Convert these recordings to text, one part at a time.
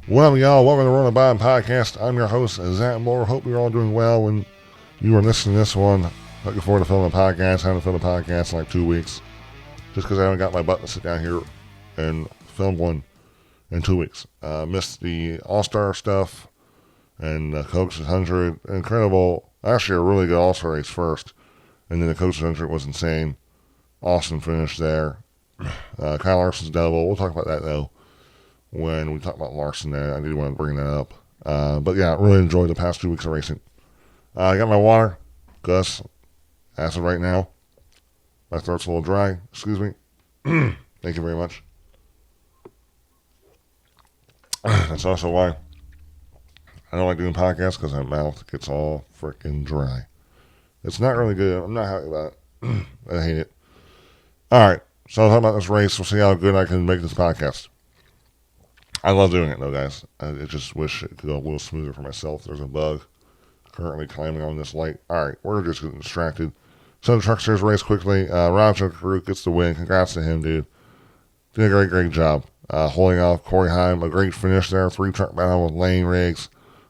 Well, y'all, welcome to Rolling By Podcast. I'm your host, Zach Moore. Hope you're all doing well when you are listening to this one. Looking forward to filming a podcast. I haven't filmed a podcast in like 2 weeks. Just because I haven't got my butt to sit down here and film one in 2 weeks. Missed the All-Star stuff and Coach's 100. Incredible. Actually, a really good All-Star race first. And then the Coach's 100 was insane. Awesome finish there. Kyle Larson's double. We'll talk about that, though, when we talk about Larson there. I did want to bring that up. But yeah, really enjoyed the past 2 weeks of racing. I got my water. Gus, acid right now. My throat's a little dry. Excuse me. Thank you very much. That's also why I don't like doing podcasts, because my mouth gets all freaking dry. It's not really good. I'm not happy about it. I hate it. Alright, so I'll talk about this race. We'll see how good I can make this podcast. I love doing it, though, guys. I just wish it could go a little smoother for myself. There's a bug currently climbing on this light. Alright, we're just getting distracted. So the Truck Series race quickly. Raja Karuk gets the win. Congrats to him, dude. Did a great job. Holding off Corey Heim. A great finish there. 3-truck battle with Lane Riggs,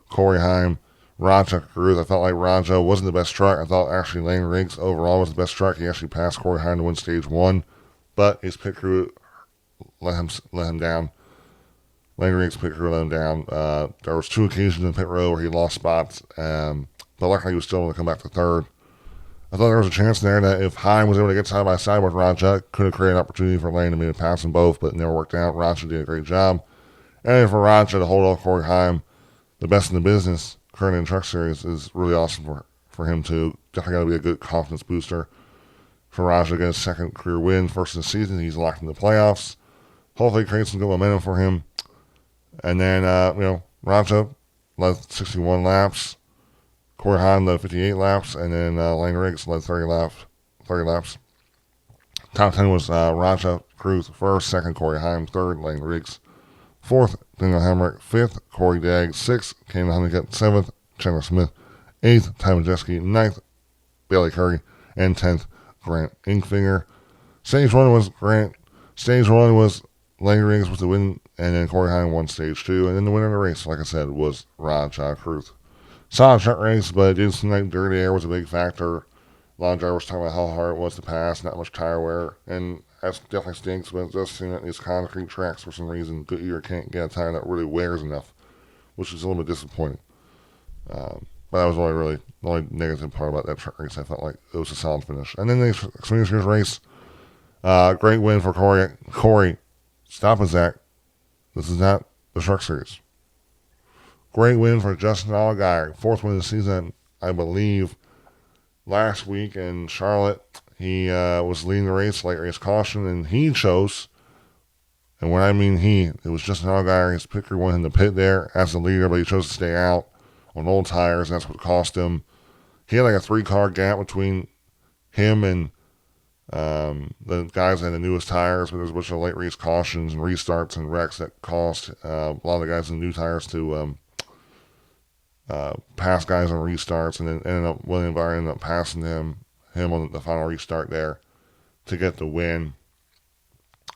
Corey Heim, Raja Karuk. I felt like Raja wasn't the best truck. I thought actually Lane Riggs overall was the best truck. He actually passed Corey Heim to win stage 1. But his pit crew let him down. Lane Riggs' pit crew let him down. There was 2 occasions in the pit road where he lost spots. But luckily he was still able to come back to third. I thought there was a chance there that if Heim was able to get side by side with Raja, could have created an opportunity for Lane to maybe pass them both, but it never worked out. Raja did a great job. And for Raja to hold off Corey Heim, the best in the business, currently in the Truck Series, is really awesome for him too. Definitely got to be a good confidence booster for Raja to get his second career win. First of the season, he's locked in the playoffs. Hopefully create some good momentum for him. And then, Raja led 61 laps. Corey Heim led 58 laps. And then Lane Riggs led 30 laps. Top 10 was Raja Cruz first, second Corey Heim, third Lane Riggs, fourth Daniel Hamrick, fifth Corey Dagg, sixth Kane Honeycutt, seventh Chandler Smith, eighth Ty Majeski, ninth Bailey Curry, and 10th Grant Inkfinger. Stage 1 was Grant. Stage 1 was Lane Riggs with the win, and then Corey Heim won stage 2. And then the winner of the race, like I said, was Raja Cruz. Solid truck race, but it did seem like dirty air was a big factor. A lot of drivers talking about how hard it was to pass, not much tire wear, and that definitely stinks, but it does seem that these concrete tracks, for some reason, Goodyear can't get a tire that really wears enough, which is a little bit disappointing. But that was the only negative part about that truck race. I felt like it was a solid finish. And then the Xfinity Series race, great win for Corey. Stop it, Zach. This is not the Truck Series. Great win for Justin Allgaier. 4th win of the season, I believe. Last week in Charlotte, he was leading the race, late race caution, and he chose, and when I mean he, it was Justin Allgaier. His pit crew wanted him to pit there as the leader, but he chose to stay out on old tires, and that's what cost him. He had like a 3-car gap between him and the guys that had the newest tires, but there was a bunch of late race cautions and restarts and wrecks that cost a lot of the guys in the new tires to pass guys on restarts, and then William Byron ended up passing him on the final restart there to get the win.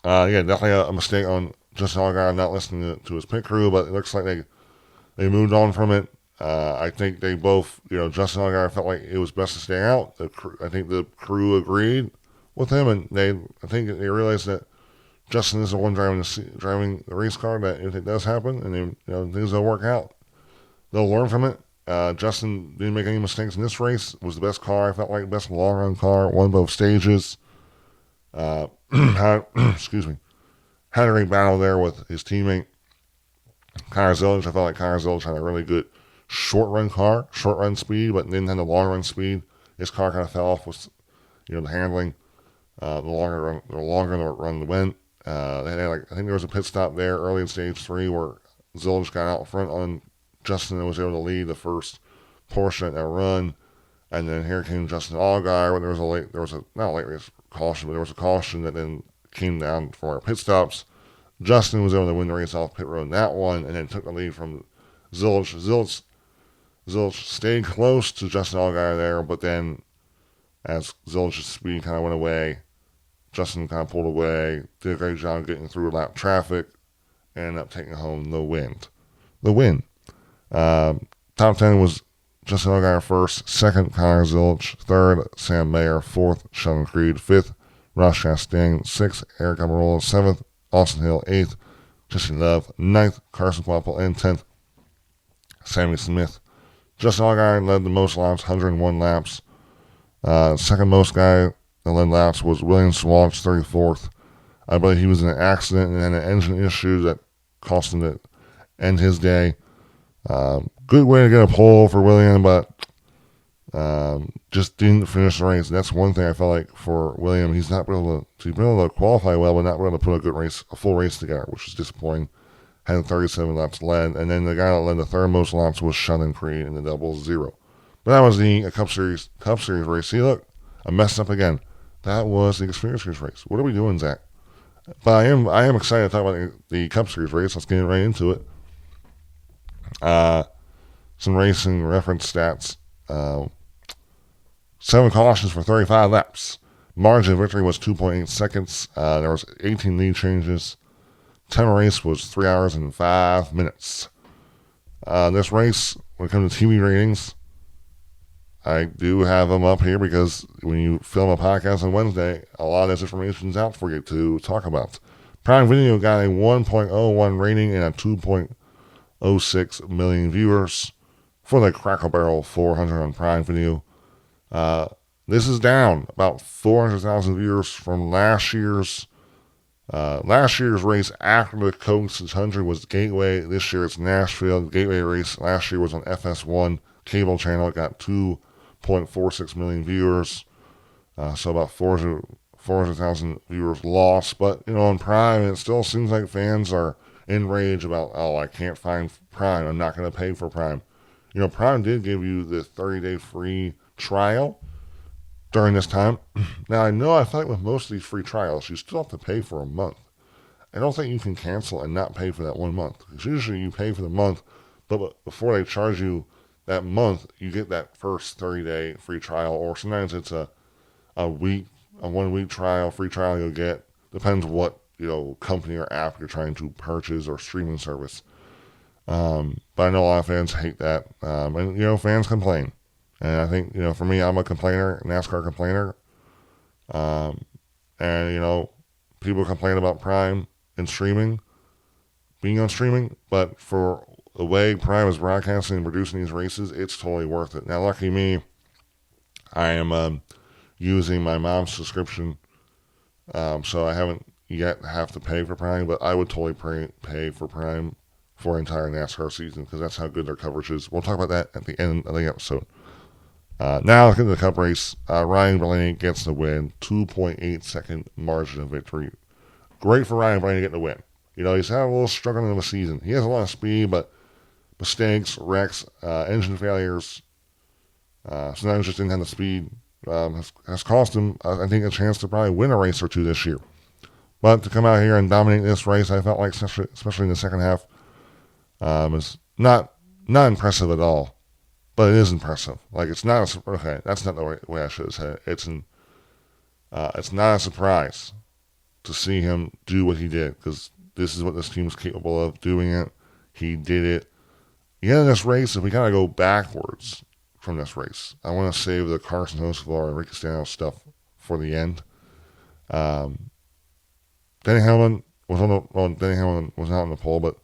Definitely a mistake on Justin Allgaier not listening to his pit crew, but it looks like they moved on from it. I think they both, Justin Allgaier felt like it was best to stay out. I think the crew agreed with him, and I think they realized that Justin is the one driving the race car, that if it does happen, and things will work out, they'll learn from it. Justin didn't make any mistakes in this race. It was the best car. I felt like the best long-run car. Won both stages. Excuse me. Had a great battle there with his teammate, Kyle Zillage. I felt like Kyle Zillage had a really good short-run car, short-run speed, but didn't have the long-run speed. His car kind of fell off with, the handling. The longer the run went. I think there was a pit stop there early in stage 3 where Zillage got out front on Justin and was able to lead the first portion of that run, and then here came Justin Allgaier. When there was not a late race caution, but there was a caution that then came down for our pit stops. Justin was able to win the race off pit road in that one, and then took the lead from Zillage. Zillage stayed close to Justin Allgaier there, but then as Zillage's speed kind of went away, Justin kind of pulled away, did a great job getting through lap traffic, and ended up taking home the win. the win. Top 10 was Justin Allgaier first, second Connor Zilch, third Sam Mayer, fourth Sheldon Creed, fifth Ross Chastain, sixth Eric Almirola, seventh Austin Hill, eighth Jesse Love, ninth Carson Quapple, and 10th Sammy Smith. Justin Allgaier led the most laps, 101 laps. Second most guy that led laps was William Swatch, 34th. I believe he was in an accident and had an engine issue that cost him to end his day. Good way to get a pole for William, but just didn't finish the race. That's one thing I felt like for William. He's not able to qualify well, but not able to put a full race together, which is disappointing. Had 37 laps led, and then the guy that led the third most laps was Sheldon Creed in the double zero. But that was the Cup Series race. See, look, I messed up again. That was the Xfinity Series race. What are we doing, Zach? But I am excited to talk about the Cup Series race. Let's get right into it. Some racing reference stats. 7 cautions for 35 laps. Margin of victory was 2.8 seconds. There was 18 lead changes. Time of race was 3 hours and 5 minutes. This race, when it comes to TV ratings, I do have them up here because when you film a podcast on Wednesday, a lot of this information is out for you to talk about. Prime Video got a 1.01 rating and a 2.06 million viewers for the Crackle Barrel 400 on Prime Video. This is down about 400,000 viewers from last year's race after the Coke 600 was Gateway. This year it's Nashville. The Gateway race last year was on FS1 cable channel. It got 2.46 million viewers. So about 400,000 viewers lost. But, on Prime, it still seems like fans are enraged about, I can't find Prime. I'm not going to pay for Prime. Prime did give you the 30-day free trial during this time. Now, I feel like with most of these free trials, you still have to pay for a month. I don't think you can cancel and not pay for that 1 month. Because usually you pay for the month, but before they charge you that month, you get that first 30-day free trial, or sometimes it's a 1-week trial, free trial you'll get. Depends what, company or app you're trying to purchase or streaming service. But I know a lot of fans hate that. And fans complain. And I think, for me, I'm a complainer, NASCAR complainer. And, people complain about Prime and being on streaming. But for the way Prime is broadcasting and producing these races, it's totally worth it. Now, lucky me, I am using my mom's subscription. So I haven't yet have to pay for Prime, but I would totally pay for Prime for an entire NASCAR season because that's how good their coverage is. We'll talk about that at the end of the episode. Now, looking at the Cup race, Ryan Blaney gets the win, 2.8 second margin of victory. Great for Ryan Blaney getting the win. He's had a little struggling of a season. He has a lot of speed, but mistakes, wrecks, engine failures, sometimes just didn't have the speed, has cost him, I think, a chance to probably win a race or two this year. But to come out here and dominate this race, I felt like, especially in the second half, is not impressive at all. But it is impressive. It's not okay. That's not the way I should have said it. It's not a surprise to see him do what he did because this is what this team is capable of doing. It. He did it. In this race, if we kind of go backwards from this race, I want to save the Carson Hocevar and Ricky Stenhouse stuff for the end. Denny Hamlin was Denny Hamlin was not on the pole, but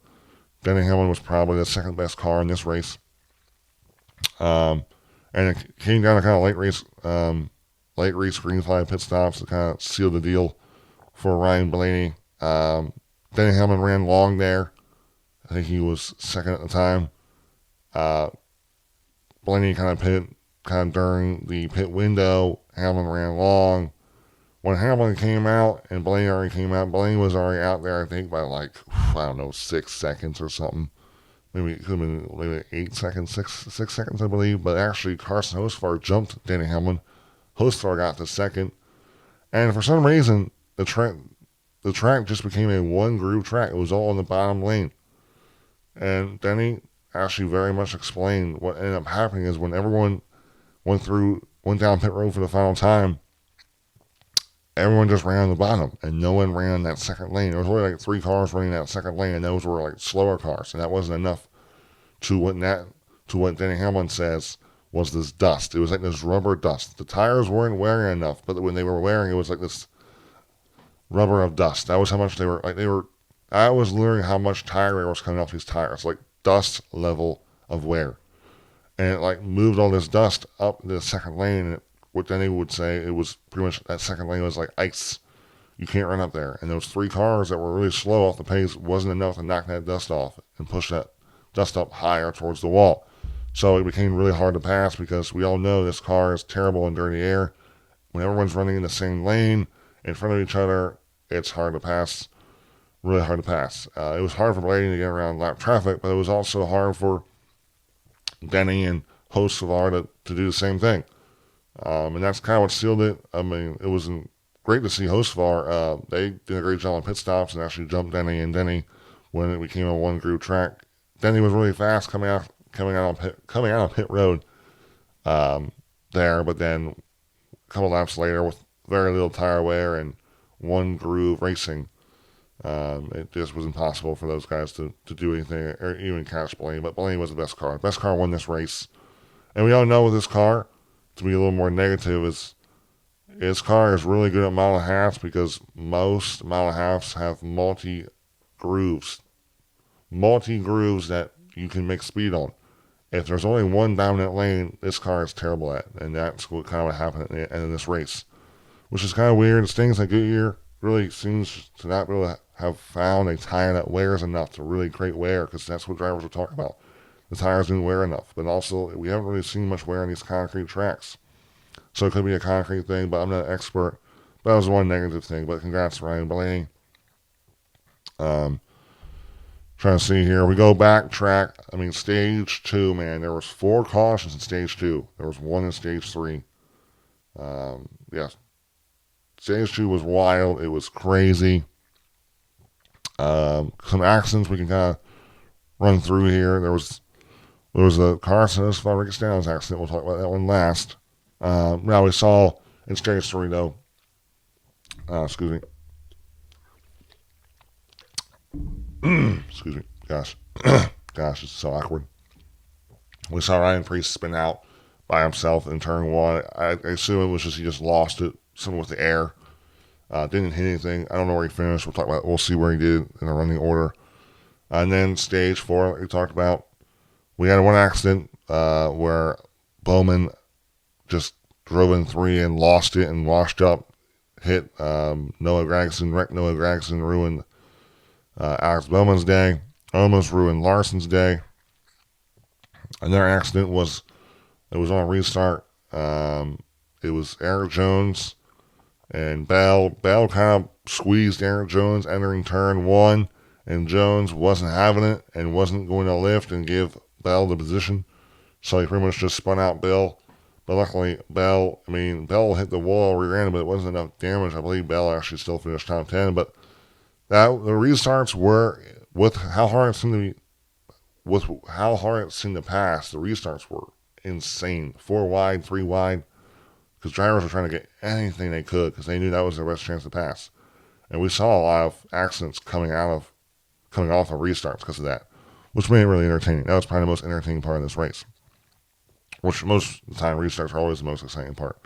Denny Hamlin was probably the second best car in this race. And it came down to kind of late race green flag pit stops to kind of seal the deal for Ryan Blaney. Denny Hamlin ran long there. I think he was second at the time. Blaney kind of pitted during the pit window. Hamlin ran long. When Hamlin came out and Blaney already came out, Blaney was already out there, I think, by 6 seconds or something. Maybe it could have been maybe 8 seconds, 6 seconds, I believe. But actually, Carson Hocevar jumped Denny Hamlin. Hocevar got to second. And for some reason, the track just became a one-groove track. It was all in the bottom lane. And Denny actually very much explained what ended up happening is when everyone went down pit road for the final time, everyone just ran on the bottom, and no one ran in that second lane. There was only 3 cars running that second lane, and those were slower cars, and that wasn't enough to what Denny Hamlin says was this dust. It was like this rubber dust. The tires weren't wearing enough, but when they were wearing, it was like this rubber of dust. That was how much they were. I was learning how much tire wear was coming off these tires, like dust level of wear, and it like moved all this dust up the second lane. And what Denny would say, it was pretty much that second lane was like ice. You can't run up there. And those three cars that were really slow off the pace wasn't enough to knock that dust off and push that dust up higher towards the wall. So it became really hard to pass because we all know this car is terrible in dirty air. When everyone's running in the same lane in front of each other, it's hard to pass, really hard to pass. It was hard for Blaney to get around lap traffic, but it was also hard for Denny and Hocevar to do the same thing. And that's kind of what sealed it. I mean, it was great to see Hocevar. They did a great job on pit stops and actually jumped Denny. And Denny, when it became a one-groove track, Denny was really fast coming out on pit road there. But then a couple laps later, with very little tire wear and one groove racing, it just was impossible for those guys to do anything or even catch Blaney. But Blaney was the best car. The best car won this race. And we all know with this car, to be a little more negative, is his car is really good at mile and a half because most mile and a halves have multi grooves that you can make speed on. If there's only one dominant lane, this car is terrible at, and that's what kind of happened at the end of this race, which is kind of weird. It stings that Goodyear really seems to not really have found a tire that wears enough to really great wear, because that's what drivers will talk about. The tires didn't wear enough, but also we haven't really seen much wear on these concrete tracks. So it could be a concrete thing, but I'm not an expert. But that was one negative thing. But congrats, Ryan Blaney. Trying to see here. We go backtrack. I mean, stage 2, man. There was 4 cautions in stage 2. There was 1 in stage 3. Stage 2 was wild. It was crazy. Some accidents we can kind of run through here. There was a Carson Ricky Stenhouse accident. We'll talk about that one last. Now we saw in stage 3 though. Excuse me. Gosh, it's so awkward. We saw Ryan Preece spin out by himself in turn 1. I assume it was just he just lost it, something with the air. Didn't hit anything. I don't know where he finished. We'll see where he did in the running order. And then stage 4, like we talked about, we had one accident where Bowman just drove in 3 and lost it and washed up, hit Noah Gragson, wrecked Noah Gragson, ruined Alex Bowman's day, almost ruined Larson's day. Another accident was on a restart. It was Eric Jones and Bell. Bell kind of squeezed Eric Jones entering turn 1, and Jones wasn't having it and wasn't going to lift and give Bell the position. So he pretty much just spun out Bell. But luckily, Bell hit the wall rear-ended, but it wasn't enough damage. I believe Bell actually still finished top 10. But the restarts were, with how hard it seemed to pass, the restarts were insane. 4 wide, 3 wide, because drivers were trying to get anything they could because they knew that was their best chance to pass. And we saw a lot of accidents coming off of restarts because of that, which made it really entertaining. That was probably the most entertaining part of this race, which most of the time restarts are always the most exciting part.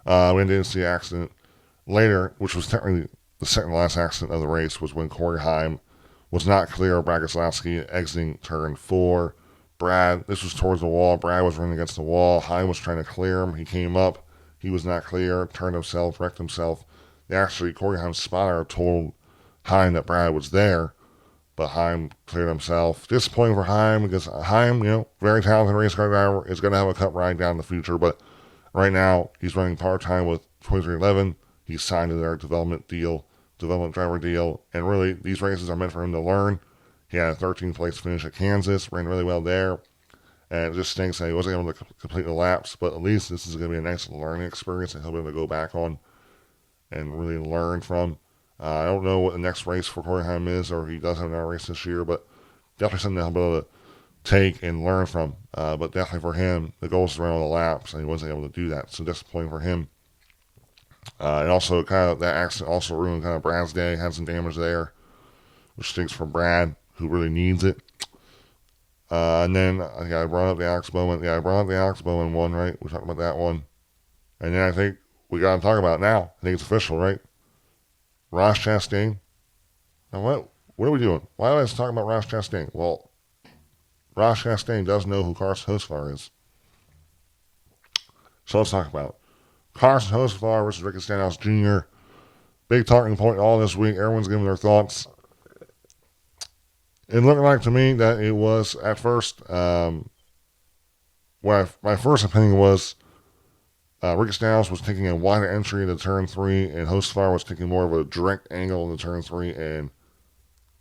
We didn't see an accident later, which was technically the second to last accident of the race, was when Corey Heim was not clear of Brad Keselowski exiting turn 4. This was towards the wall. Brad was running against the wall. Heim was trying to clear him. He came up. He was not clear, turned himself, wrecked himself. Corey Heim's spotter told Heim that Brad was there, but Heim cleared himself. Disappointing for Heim because Heim, very talented race car driver, is going to have a cup ride down in the future, but right now he's running part-time with 2311. He's signed to their development driver deal, and really these races are meant for him to learn. He had a 13th place finish at Kansas, ran really well there, and it just stinks that he wasn't able to complete the laps, but at least this is going to be a nice learning experience that he'll be able to go back on and really learn from. I don't know what the next race for Corey Heim is, or if he does have another race this year, but definitely something that he'll be able to take and learn from. But definitely for him, the goal is to run all the laps, and he wasn't able to do that, so disappointing for him. And also, that accident also ruined Brad's day, had some damage there, which stinks for Brad, who really needs it. And then I brought up the Alex Bowman. Yeah, I brought up the Alex Bowman one, right? We talked about that one. And then I think we got to talk about it now. I think it's official, right? Ross Chastain. Now, what are we doing? Why am I talking about Ross Chastain? Well, Ross Chastain does know who Carson Hocevar is. So let's talk about it. Carson Hocevar versus Ricky Stenhouse Jr. Big talking point all this week. Everyone's giving their thoughts. It looked like to me that it was, at first, my first opinion was Ricky Stenhouse was taking a wider entry into turn 3, and Hocevar was taking more of a direct angle into turn 3, and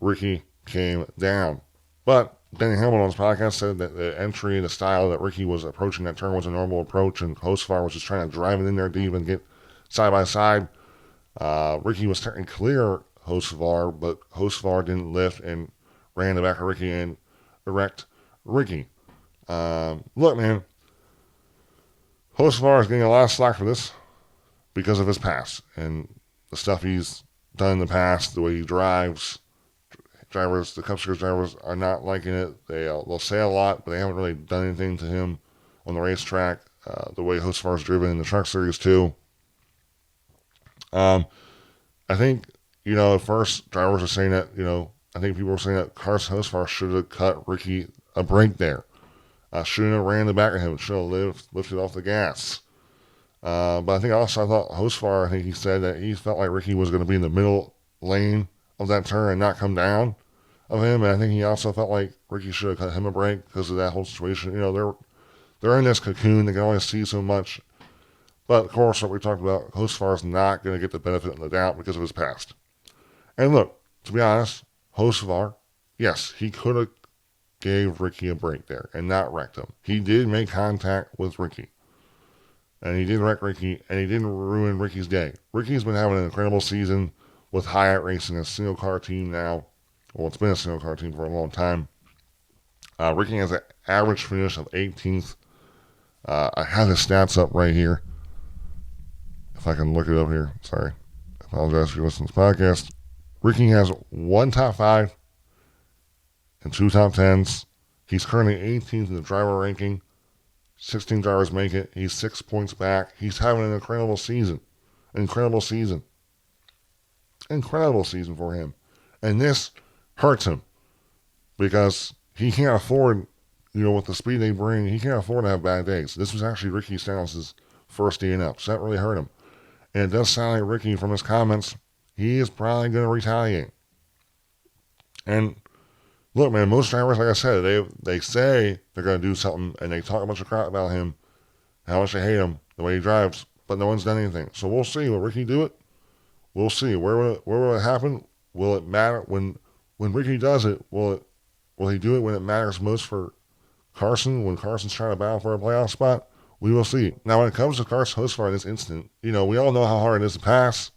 Ricky came down. But Danny Hamilton on his podcast said that the entry, the style that Ricky was approaching that turn was a normal approach, and Hocevar was just trying to drive it in there deep and get side by side. Ricky was starting to clear Hocevar, but Hocevar didn't lift and ran the back of Ricky and wrecked Ricky. Look, man, Hocevar is getting a lot of slack for this because of his past and the stuff he's done in the past, the way he drives. The Cup Series drivers are not liking it. They'll say a lot, but they haven't really done anything to him on the racetrack. The way Hocevar's driven in the Truck Series too. I think, at first drivers are saying that, I think people were saying that Carson Hocevar should have cut Ricky a break there. Shouldn't have ran the back of him. Should have lifted off the gas. But I thought Hocevar, I think he said that he felt like Ricky was going to be in the middle lane of that turn and not come down of him. And I think he also felt like Ricky should have cut him a break because of that whole situation. They're in this cocoon. They can only see so much. But, of course, what we talked about, Hocevar is not going to get the benefit of the doubt because of his past. And look, to be honest, Hocevar, yes, he could have gave Ricky a break there and not wrecked him. He did make contact with Ricky. And he did wreck Ricky, and he didn't ruin Ricky's day. Ricky's been having an incredible season with Hyatt Racing, a single car team now. Well, it's been a single car team for a long time. Ricky has an average finish of 18th. I have his stats up right here. If I can look it up here. Sorry. I apologize if you listen to this podcast. Ricky has 1 top 5 and 2 top 10s. He's currently 18th in the driver ranking. 16 drivers make it. He's 6 points back. He's having an incredible season. Incredible season for him. And this hurts him because he can't afford, with the speed they bring, he can't afford to have bad days. This was actually Ricky Stenhouse's first DNF, so that really hurt him. And it does sound like Ricky, from his comments, he is probably going to retaliate. And look, man, most drivers, like I said, they say they're going to do something, and they talk a bunch of crap about him, how much they hate him, the way he drives, but no one's done anything. So we'll see. Will Ricky do it? We'll see. Where will it happen? Will it matter when Ricky does it? Will he do it when it matters most for Carson? When Carson's trying to battle for a playoff spot? We will see. Now, when it comes to Carson Hocevar in this instant, we all know how hard it is to pass.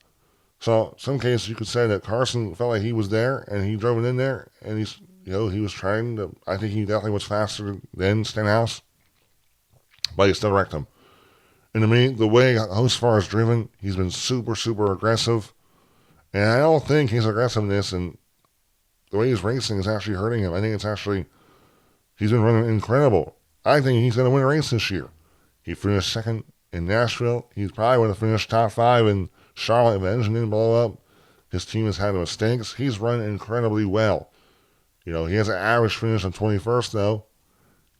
So, in some cases, you could say that Carson felt like he was there and he drove it in there, and he was trying to. I think he definitely was faster than Stenhouse, but he still wrecked him. And to me, the way Hocevar is driven, he's been super, super aggressive. And I don't think his aggressiveness and the way he's racing is actually hurting him. I think he's been running incredible. I think he's going to win a race this year. He finished second in Nashville. He's probably going to finish top 5 in Charlotte if the engine didn't blow up. His team has had mistakes. He's run incredibly well. He has an average finish of 21st, though.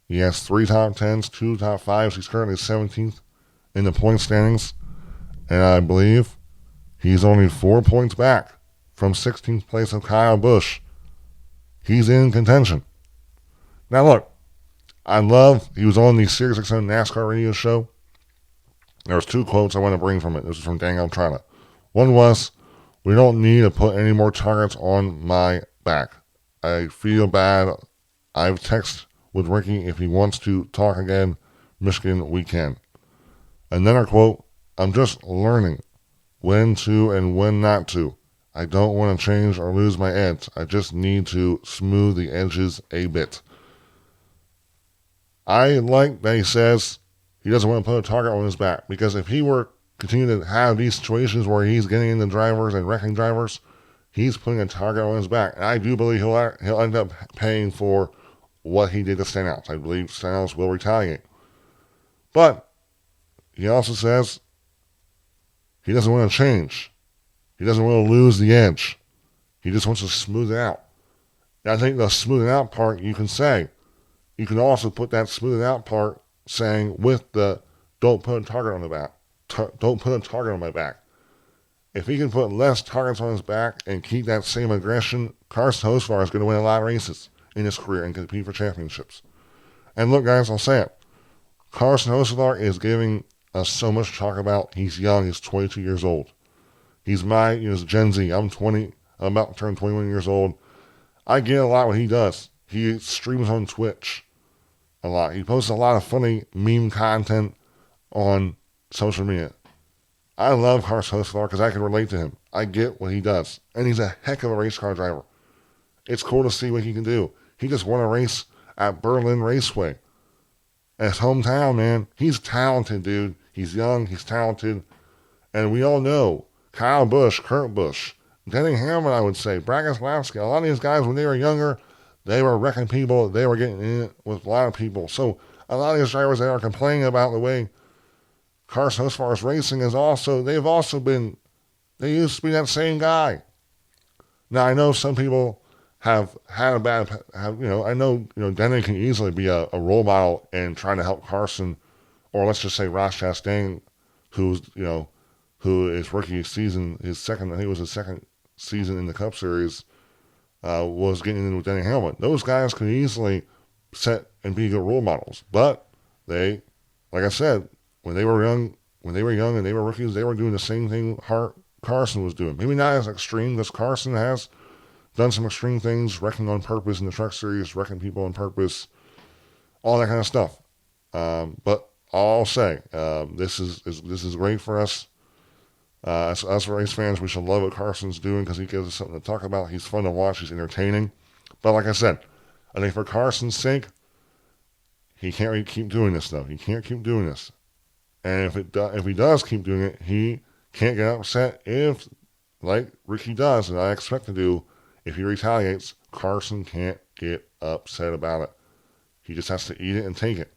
He has 3 top 10s, 2 top 5s. He's currently 17th in the point standings. And I believe he's only 4 points back from 16th place of Kyle Busch. He's in contention. Now, look, he was on the Sirius XM NASCAR radio show. There was 2 quotes I want to bring from it. This is from Daniel Trana. One was, "We don't need to put any more targets on my back. I feel bad. I've texted with Ricky. If he wants to talk again, Michigan, we can." Another quote, "I'm just learning when to and when not to. I don't want to change or lose my edge. I just need to smooth the edges a bit." I like that he says he doesn't want to put a target on his back, because if he were continuing to have these situations where he's getting into drivers and wrecking drivers, he's putting a target on his back. And I do believe he'll end up paying for what he did to Stenhouse. I believe Stenhouse will retaliate. But he also says he doesn't want to change. He doesn't want to lose the edge. He just wants to smooth it out. And I think the smoothing out part you can say. You can also put that smoothing out part saying with the don't put a target on the back. Don't put a target on my back. If he can put less targets on his back and keep that same aggression, Carson Hocevar is going to win a lot of races in his career and compete for championships. And look, guys, I'll say it. Carson Hocevar is giving us so much to talk about. He's young. He's 22 years old. He's Gen Z. I'm 20. I'm about to turn 21 years old. I get a lot what he does. He streams on Twitch a lot. He posts a lot of funny meme content on social media. I love Carson Hocevar because I can relate to him. I get what he does. And he's a heck of a race car driver. It's cool to see what he can do. He just won a race at Berlin Raceway. At his hometown, man. He's talented, dude. He's young. He's talented. And we all know Kyle Busch, Kurt Busch, Denny Hamlin, I would say, Brad Keselowski. A lot of these guys, when they were younger, they were wrecking people. They were getting in it with a lot of people. So a lot of these drivers that are complaining about the way Carson Hocevar's racing they used to be that same guy. Now, I know some people have had I know Denny can easily be a role model in trying to help Carson, or let's just say Ross Chastain, who is rookie season, his second season in the Cup Series, was getting in with Denny Hamlin. Those guys could easily set and be good role models, but they, like I said, when they were young and they were rookies, they were doing the same thing Carson was doing. Maybe not as extreme, because Carson has done some extreme things, wrecking on purpose in the Truck Series, wrecking people on purpose, all that kind of stuff. But I'll say, this is great for us. As us race fans, we should love what Carson's doing because he gives us something to talk about. He's fun to watch. He's entertaining. But like I said, I think for Carson's sake, he can't really keep doing this, though. He can't keep doing this. And if he does keep doing it, he can't get upset if, like Ricky does, and I expect to do, if he retaliates, Carson can't get upset about it. He just has to eat it and take it.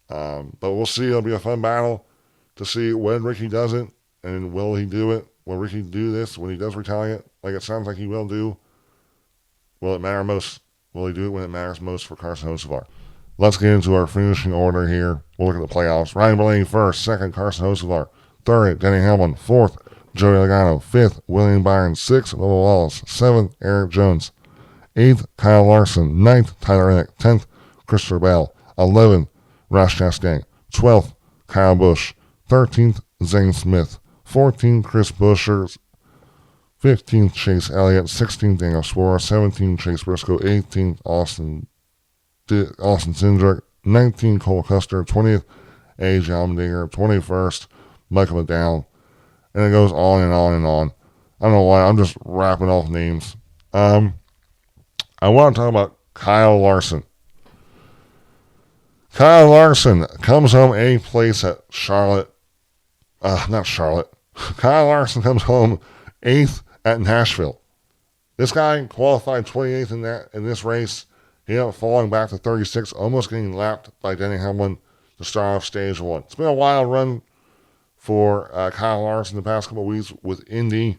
But we'll see. It'll be a fun battle to see when Ricky does it, and will he do it? Will Ricky do this when he does retaliate, like it sounds like he will do? Will it matter most? Will he do it when it matters most for Carson Hocevar? Let's get into our finishing order here. We'll look at the playoffs. Ryan Blaney first, second, Carson Hocevar, third, Denny Hamlin, fourth, Joey Logano, fifth, William Byron, sixth, Bubba Wallace, seventh, Eric Jones, eighth, Kyle Larson, ninth, Tyler Reddick, 10th, Christopher Bell, 11th, Ross Chastain, 12th, Kyle Busch, 13th, Zane Smith, 14th, Chris Buescher, 15th, Chase Elliott, 16th, Daniel Suarez, 17th, Chase Briscoe, 18th, Austin Cindric, 19th, Cole Custer, 20th, A.J. Allmendinger, 21st, Michael McDowell, and it goes on and on and on. I don't know why, I'm just wrapping off names. I want to talk about Kyle Larson. Kyle Larson comes home 8th place at Kyle Larson comes home 8th at Nashville. This guy qualified 28th in this race. He ended up falling back to 36th, almost getting lapped by Denny Hamlin to start off stage 1. It's been a wild run for Kyle Larson the past couple of weeks with Indy.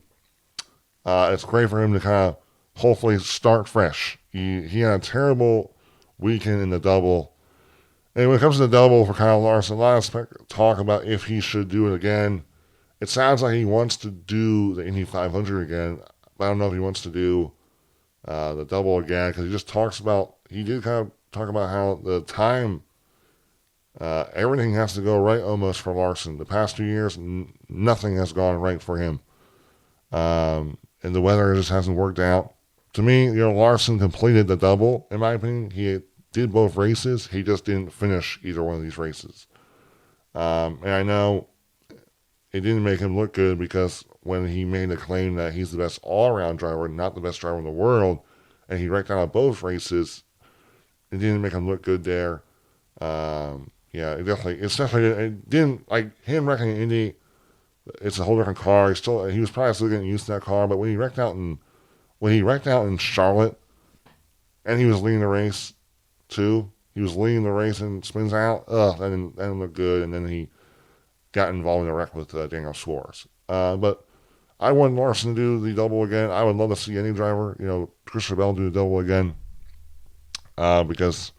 It's great for him to kind of hopefully start fresh. He had a terrible weekend in the double. And when it comes to the double for Kyle Larson, a lot of talk about if he should do it again. It sounds like he wants to do the Indy 500 again, but I don't know if he wants to do the double again, because he did kind of talk about how the time, everything has to go right almost for Larson. The past 2 years, nothing has gone right for him. And the weather just hasn't worked out. To me, Larson completed the double, in my opinion. He did both races. He just didn't finish either one of these races. And I know it didn't make him look good, because when he made the claim that he's the best all-around driver, not the best driver in the world, and he wrecked out on both races, it didn't make him look good there. It didn't, like him wrecking in Indy, it's a whole different car. He was probably still getting used to that car, but when he wrecked out in Charlotte, and he was leading the race, too. He was leading the race and spins out. That didn't look good. And then he got involved in a wreck with Daniel Suarez. But I want Larson to do the double again. I would love to see any driver, Christopher Bell do the double again. Because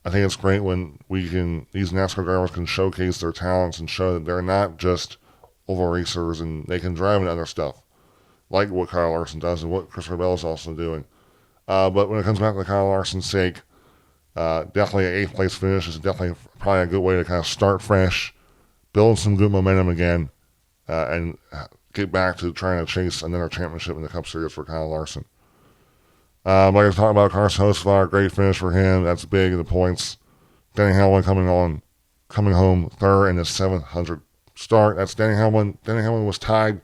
I think it's great when these NASCAR drivers can showcase their talents and show that they're not just oval racers and they can drive in other stuff, like what Kyle Larson does and what Christopher Bell is also doing. But when it comes back to Kyle Larson's sake, definitely an 8th place finish is definitely probably a good way to kind of start fresh, build some good momentum again, and get back to trying to chase another championship in the Cup Series for Kyle Larson. Like I was talking about, Carson Hocevar, great finish for him. That's big in the points. Denny Hamlin coming home third in his 700 start. That's Denny Hamlin. Denny Hamlin was tied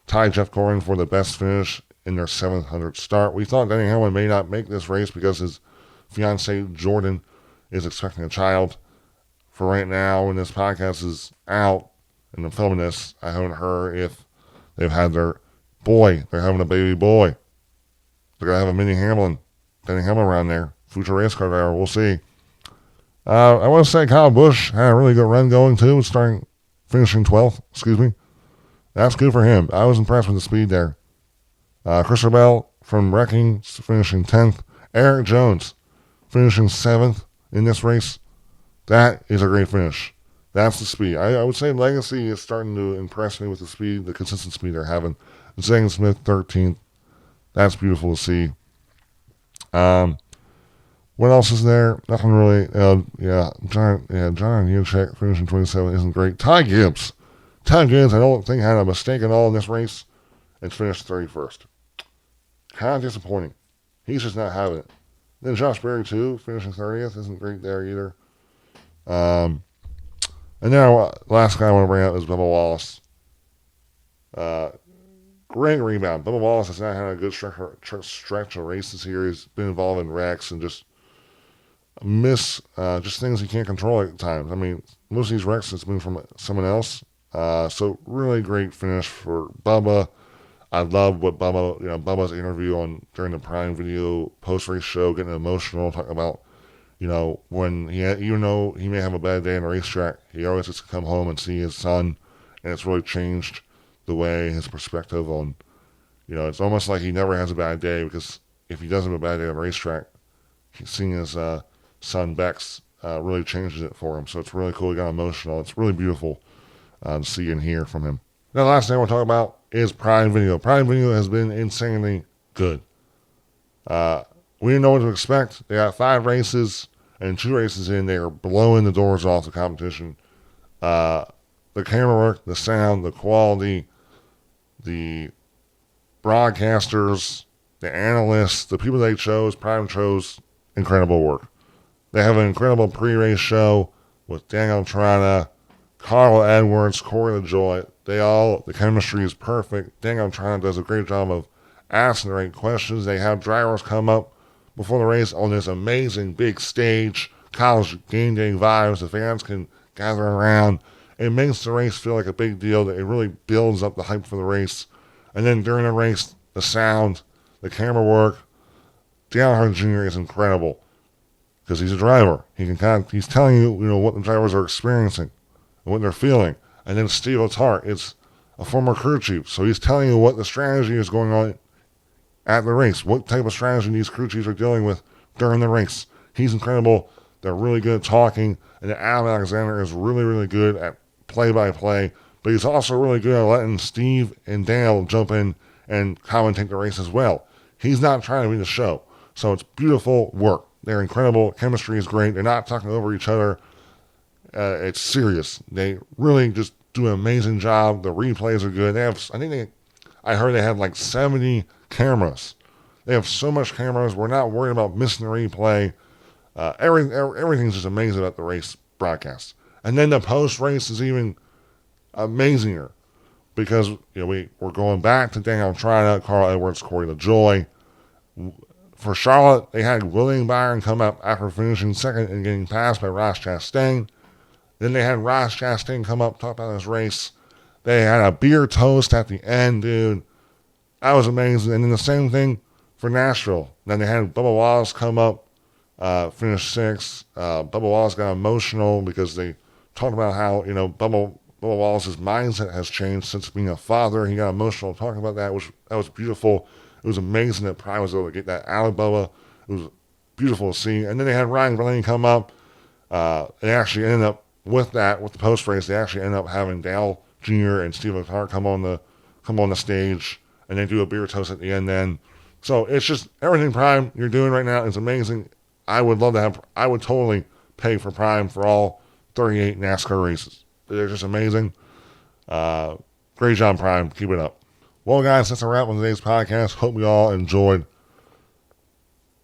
Jeff Gordon for the best finish in their 700 start. We thought Denny Hamlin may not make this race because his fiancee Jordan is expecting a child. For right now, when this podcast is out and I'm filming this, I haven't heard if they've had their boy. They're having a baby boy. They're going to have a mini Denny Hamlin around there. Future race car driver, we'll see. I want to say Kyle Busch had a really good run going too, finishing 12th, That's good for him. I was impressed with the speed there. Christopher Bell from wrecking, finishing 10th. Eric Jones finishing 7th in this race. That is a great finish. That's the speed. I would say Legacy is starting to impress me with the speed, the consistent speed they're having. Zane Smith, 13th. That's beautiful to see. What else is there? Nothing really. John Nemechek finishing 27 isn't great. Ty Gibbs, I don't think had a mistake at all in this race and finished 31st. Kind of disappointing. He's just not having it. Then Josh Berry, too, finishing 30th. Isn't great there either. And now, last guy I want to bring up is Bubba Wallace. Great rebound. Bubba Wallace has not had a good stretch of races here. He's been involved in wrecks and just just things he can't control at times. I mean, most of these wrecks it's been from someone else. So really great finish for Bubba. I love what Bubba's interview during the Prime Video post-race show, getting emotional, talking about, when even though he may have a bad day on the racetrack, he always gets to come home and see his son, and it's really changed the way his perspective on, it's almost like he never has a bad day, because if he does have a bad day on the racetrack, seeing his son Bex really changes it for him. So it's really cool. He got emotional. It's really beautiful to see and hear from him. Now, the last thing I want to talk about is Prime Video. Prime Video has been insanely good. We didn't know what to expect. They got 5 races, and 2 races in, they are blowing the doors off the competition. The camera work, the sound, the quality, the broadcasters, the analysts, the people they chose, Prime chose, incredible work. They have an incredible pre-race show with Daniel Trana, Carl Edwards, Corey LaJoy. The chemistry is perfect. Daniel Trana does a great job of asking the right questions. They have drivers come up before the race on this amazing big stage, college game day vibes. The fans can gather around. It makes the race feel like a big deal. It really builds up the hype for the race. And then during the race, the sound, the camera work, Dale Earnhardt Jr. is incredible because he's a driver. He's telling you, what the drivers are experiencing and what they're feeling. And then Steve Letarte is a former crew chief, so he's telling you what the strategy is going on at the race, what type of strategy these crew chiefs are dealing with during the race. He's incredible. They're really good at talking, and Adam Alexander is really, really good at play-by-play, but he's also really good at letting Steve and Dale jump in and commentate the race as well. He's not trying to be the show, so it's beautiful work. They're incredible. Chemistry is great. They're not talking over each other. It's serious. They really just do an amazing job. The replays are good. I heard they have like 70 cameras. They have so much cameras. We're not worried about missing the replay. Everything's just amazing about the race broadcast. And then the post-race is even amazinger because we're going back to Daniel Trina, Carl Edwards, Corey LaJoy. For Charlotte, they had William Byron come up after finishing second and getting passed by Ross Chastain. Then they had Ross Chastain come up, talk about his race. They had a beer toast at the end, dude. That was amazing. And then the same thing for Nashville. Then they had Bubba Wallace come up finished sixth. Bubba Wallace got emotional because they talked about how, Bubba Wallace's mindset has changed since being a father. He got emotional talking about that, which that was beautiful. It was amazing that Prime was able to get that out of Bubba. It was beautiful to see. And then they had Ryan Blaney come up. They actually ended up with the post race. They actually ended up having Dale Jr. and Steve Clark come on the stage, and they do a beer toast at the end. Then, so it's just everything Prime you're doing right now is amazing. I would totally pay for Prime for all 38 NASCAR races. They're just amazing. Great job, Prime. Keep it up. Well, guys, that's a wrap on today's podcast. Hope you all enjoyed.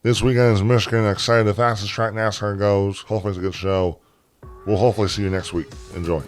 This weekend is Michigan. Excited. The fastest track NASCAR goes. Hopefully it's a good show. We'll hopefully see you next week. Enjoy.